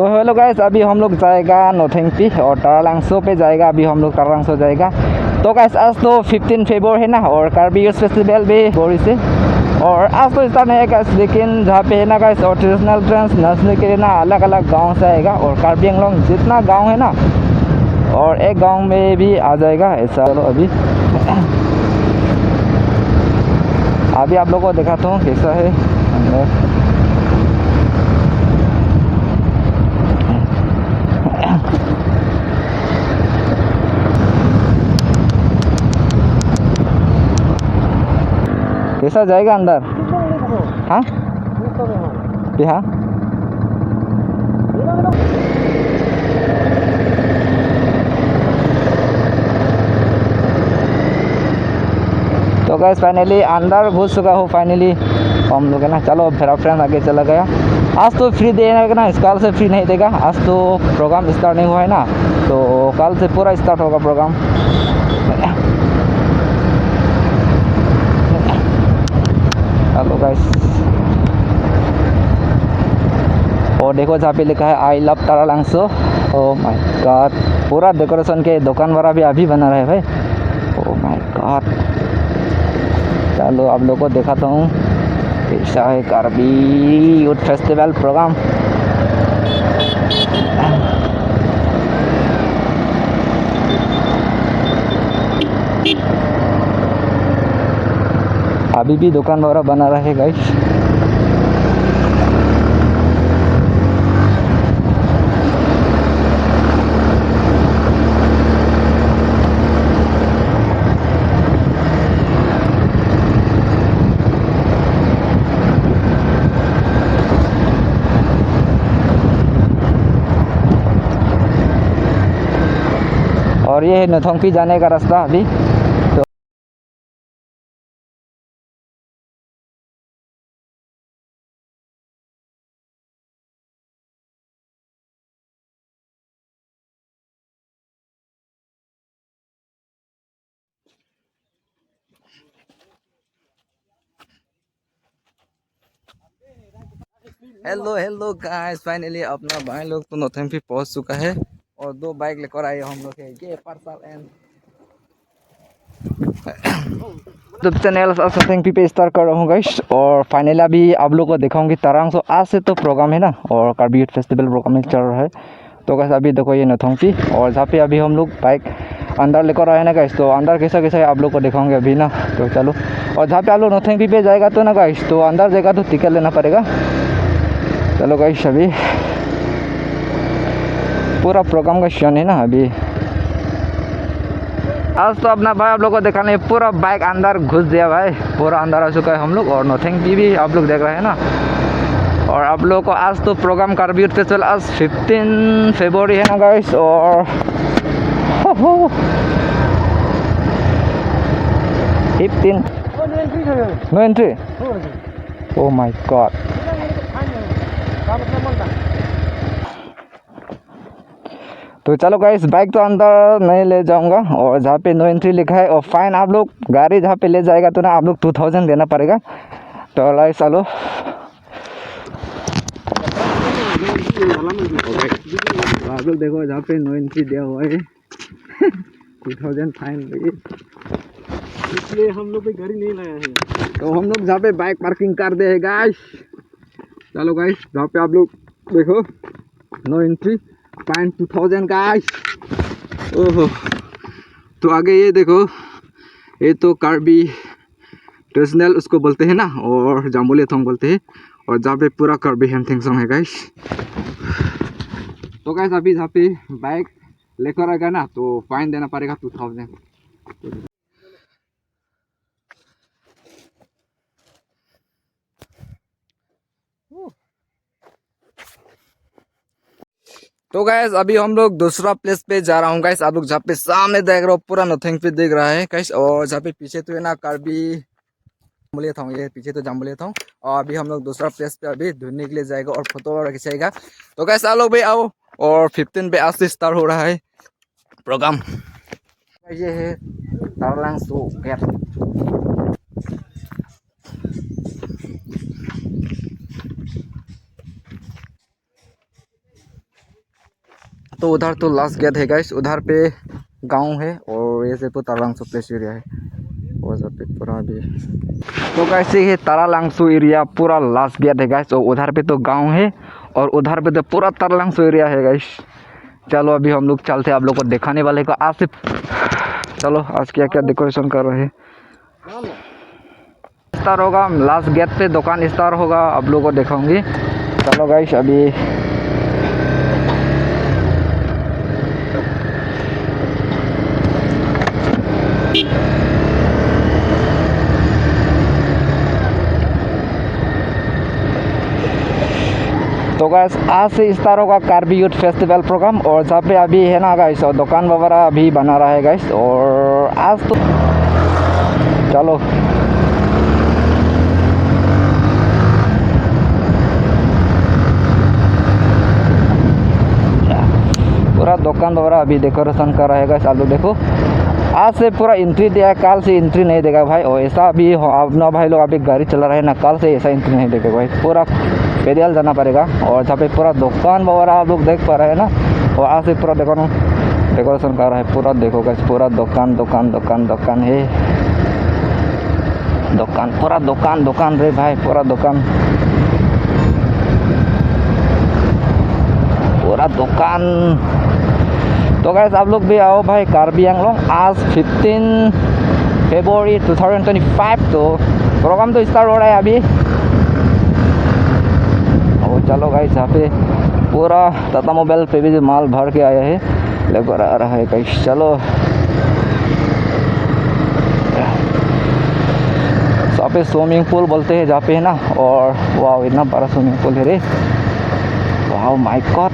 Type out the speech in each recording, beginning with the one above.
तो hello guys, अभी हम लोग जाएगा नोथेंगपी और तारालांगसो पे जाएगा। अभी हम लोग तारालांगसो जाएगा। तो गाइस आज तो 15 फेब्रुआरी है ना, और कार्बी यूथ फेस्टिवल भी बोरी से, और आज तो स्टार्ट नहीं है गाइस, लेकिन जहाँ पे है ना गाइस, और ट्रेडिशनल डांस नाचने के लिए ना अलग अलग गांव से आएगा, और कार्बी आंगलोंग जितना गांव है ना, और एक गांव में भी आ जाएगा ऐसा। चलो अभी आप लोगों को दिखाता हूँ कैसा है अंदर। कैसा जाएगा अंदर? हाँ हाँ। तो गैस फाइनली अंदर घुस चुका हूँ फाइनली हम लोग है ना। चलो फिर फ्रेंड आगे चला गया। आज तो फ्री देगा ना, इस कल से फ्री नहीं देगा। आज तो प्रोग्राम स्टार्ट नहीं हुआ है ना, तो कल से पूरा स्टार्ट होगा प्रोग्राम। हेलो गाइस, और देखो जहाँ पे लिखा है आई लव तारालांगसो। ओह माय गॉड, पूरा डेकोरेशन के दुकान वाला भी अभी बना रहा है भाई। ओह माय गॉड, चलो आप लोग को दिखाता हूँ कैसा है कार्बी यूथ फेस्टिवल प्रोग्राम। अभी भी दुकान वगैरह बना रहा है गाइस। और ये है नोथेंगपी जाने का रास्ता अभी। तो हेलो हेलो गाइस, फाइनली अपना भाई लोग तो नोथेंगपी पहुंच चुका है, और 2 बाइक लेकर आए हम लोग है ये पार्सल एंड तो चैनल नोथेंगपी पे स्टार्ट कर रहा हूँ गाइस। और फाइनली अभी आप लोग को दिखाऊंगी तारालांगसो। आज से तो प्रोग्राम है ना, और कार्बी यूथ फेस्टिवल प्रोग्राम चल रहा है। तो गाइस अभी देखो ये नोथेंगपी, और जहाँ पे अभी हम लोग बाइक अंदर लेकर आए ना गाइस, तो अंदर कैसा कैसा है आप लोग को दिखाऊंगे अभी ना। तो चलो, और जहाँ पे आप लोग नोथेंगपी पे जाएगा तो ना गाइस, तो अंदर जाएगा तो टिकट लेना पड़ेगा। चलो गाइस, अभी पूरा प्रोग्राम का क्षण है ना अभी। आज तो अपना भाई आप लोग को दिखाने पूरा बाइक अंदर घुस दिया भाई, पूरा अंदर आ चुका है हम लोग। और नोथेंगपी भी आप लोग देख रहे हैं ना। और आप लोगों को आज तो प्रोग्राम कार्बी यूथ फेस्टिवल आज 15 फरवरी है ना गाइस। और 15 no entry. Oh my god, तो चलो गाइस, बाइक तो अंदर नहीं ले जाऊंगा। और जहाँ पे नो एंट्री लिखा है, और फाइन आप लोग गाड़ी जहाँ पे ले जाएगा तो ना आप लोग 2000 देना पड़ेगा। तो गाइस चलो, आप लोग देखो जहाँ पे नो एंट्री दिया हुआ है 2000 फाइन लगे, इसलिए हम लोग भी गाड़ी नहीं लाया है। तो हम लोग जहाँ पे बाइक पार्किंग कर दे गाइस। चलो गाइस, जहाँ पे आप लोग देखो नो एंट्री फाइन 2000 गाइस। ओहो, तो आगे ये देखो, ये तो कार्बी ट्रेडिशनल उसको बोलते हैं ना, और जाम्बुलेथोंग बोलते हैं। और जहाँ पे पूरा कार्बी हेमथेंगसोंग है गाइस। तो गाइस अभी जहाँ पे बाइक लेकर आएगा ना, तो फाइन देना पड़ेगा 2000। तो गाइस अभी हम लोग दूसरा प्लेस पे जा रहा हूँ गाइस। आप लोग जहाँ पे सामने देख रहे हो पूरा नोथेंगपी दिख रहा है गाइस, और जहाँ पे पीछे तो है ना कार्बी जाम्बुलेथोंग, ये पीछे तो जाम्बुलेथोंग। और अभी हम लोग दूसरा प्लेस पे अभी ढूंढने के लिए जाएगा, और फोटो वगैरह खिंचाएगा। तो गाइस आ लोग भाई आओ, और 15 पे आज से स्टार्ट हो रहा है प्रोग्राम। ये है तारालांगसो गेट। तो उधर तो लास्ट गेट है गाइस, उधर पे गांव है और ये से तो तारालांसो प्लेस एरिया है वो सब पे पूरा भी। तो गाइस ये तारालांसो एरिया पूरा लास्ट गेट है गाइस, और उधर पे तो गांव है और उधर पे तो पूरा तारालांसो एरिया है गाइस। चलो अभी हम लोग चलते हैं आप लोग को दिखाने वाले को आज से। चलो आज क्या क्या डेकोरेशन कर रहे हैं। स्टार होगा लास्ट गेट पे, दुकान स्टार होगा, आप लोगों को दिखाऊंगी। चलो गाइस अभी तो गाइस आज से स्टार्ट होगा कार्बी यूथ फेस्टिवल प्रोग्राम, और जहाँ पे अभी है ना गाइस और दुकान वगैरह अभी बना रहा है गाइस। और आज तो चलो पूरा दुकान वगैरह अभी डेकोरेशन कर रहा है गाइस। आप लोग देखो आज से पूरा एंट्री दिया है, कल से एंट्री नहीं देगा भाई। और ऐसा अभी अपना भाई लोग अभी गाड़ी चला रहे हैं ना, कल से ऐसा एंट्री नहीं देगा भाई, पूरा पैदल जाना पड़ेगा। और जहाँ पे पूरा दुकान वगैरह आप लोग देख पा रहे हैं ना, और आज से पूरा डेकोरेशन कर रहा है पूरा। देखो गाइस पूरा दुकान दुकान दुकान दुकान है, दुकान पूरा दुकान दुकान रे भाई, पूरा दुकान पूरा दुकान। तो गाइस आप लोग भी आओ भाई कार्बी आंगलोंग। आज 15 फरवरी 2025 तो प्रोग्राम तो स्टार्ट हो रहा है अभी। और चलो गाइस यहाँ पे पूरा टाटा मोबाइल पे भी माल भर के आया है, लेकर आ रहा है गाइस। चलो यहाँ पे स्विमिंग पूल बोलते हैं जहाँ पे है ना, और वाह इतना बड़ा स्विमिंग पूल है रे, वाह my God.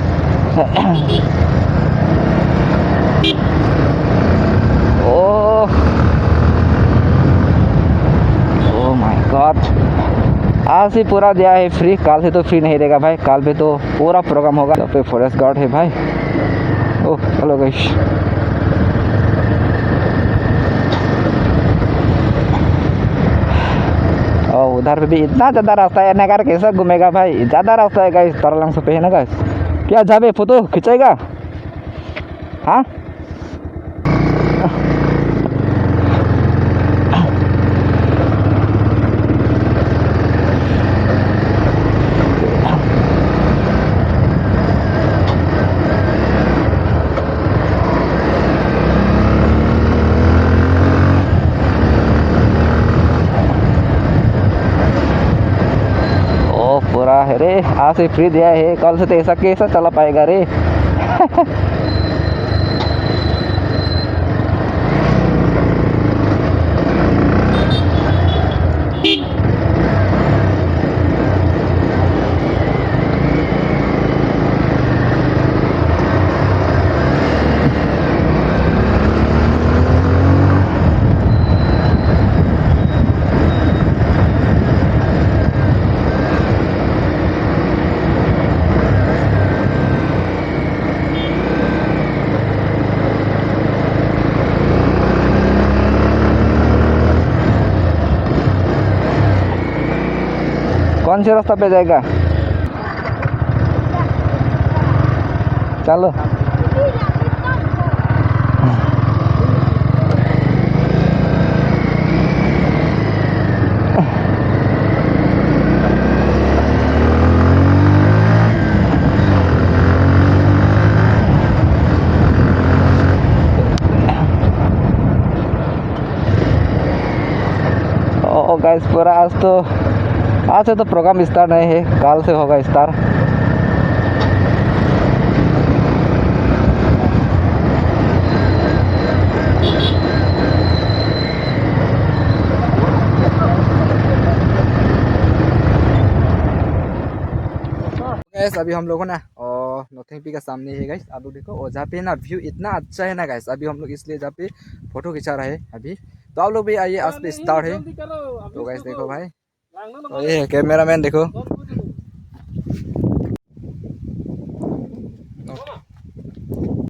Oh my God, आज ही पूरा दिया है फ्री, कल से तो फ्री नहीं देगा भाई, कल पे तो पूरा प्रोग्राम होगा। यहाँ पे फॉरेस्ट गार्ड है भाई। ओह हेलो गाइस, और उधर पे भी इतना ज़्यादा रास्ता है, नगर कैसा घूमेगा भाई, ज़्यादा रास्ता है गाइस तारालांसो पे है ना गाइस। क्या जाबे फोटो खिंचाएगा? हाँ पूरा है रे, आज से फ्री दिया है, कल से तो ऐसा कैसा चला पाएगा रे। कौन से रास्ता पे जाएगा? चलो ओ गाइस पूरा आज से तो प्रोग्राम स्टार्ट नहीं है, कल से होगा स्टार्ट। गाइस अभी हम लोगों ना और नॉर्थिंग पी का सामने है गाइस, आप लोग देखो। और जहाँ पे ना व्यू इतना अच्छा है ना गाइस, अभी हम लोग इसलिए जहाँ पे फोटो खिंचा रहे हैं अभी। तो आप लोग भी आइए, आज पे स्टार्ट है। तो गाइस देखो भाई, तो ये है कैमरा मैन देखो।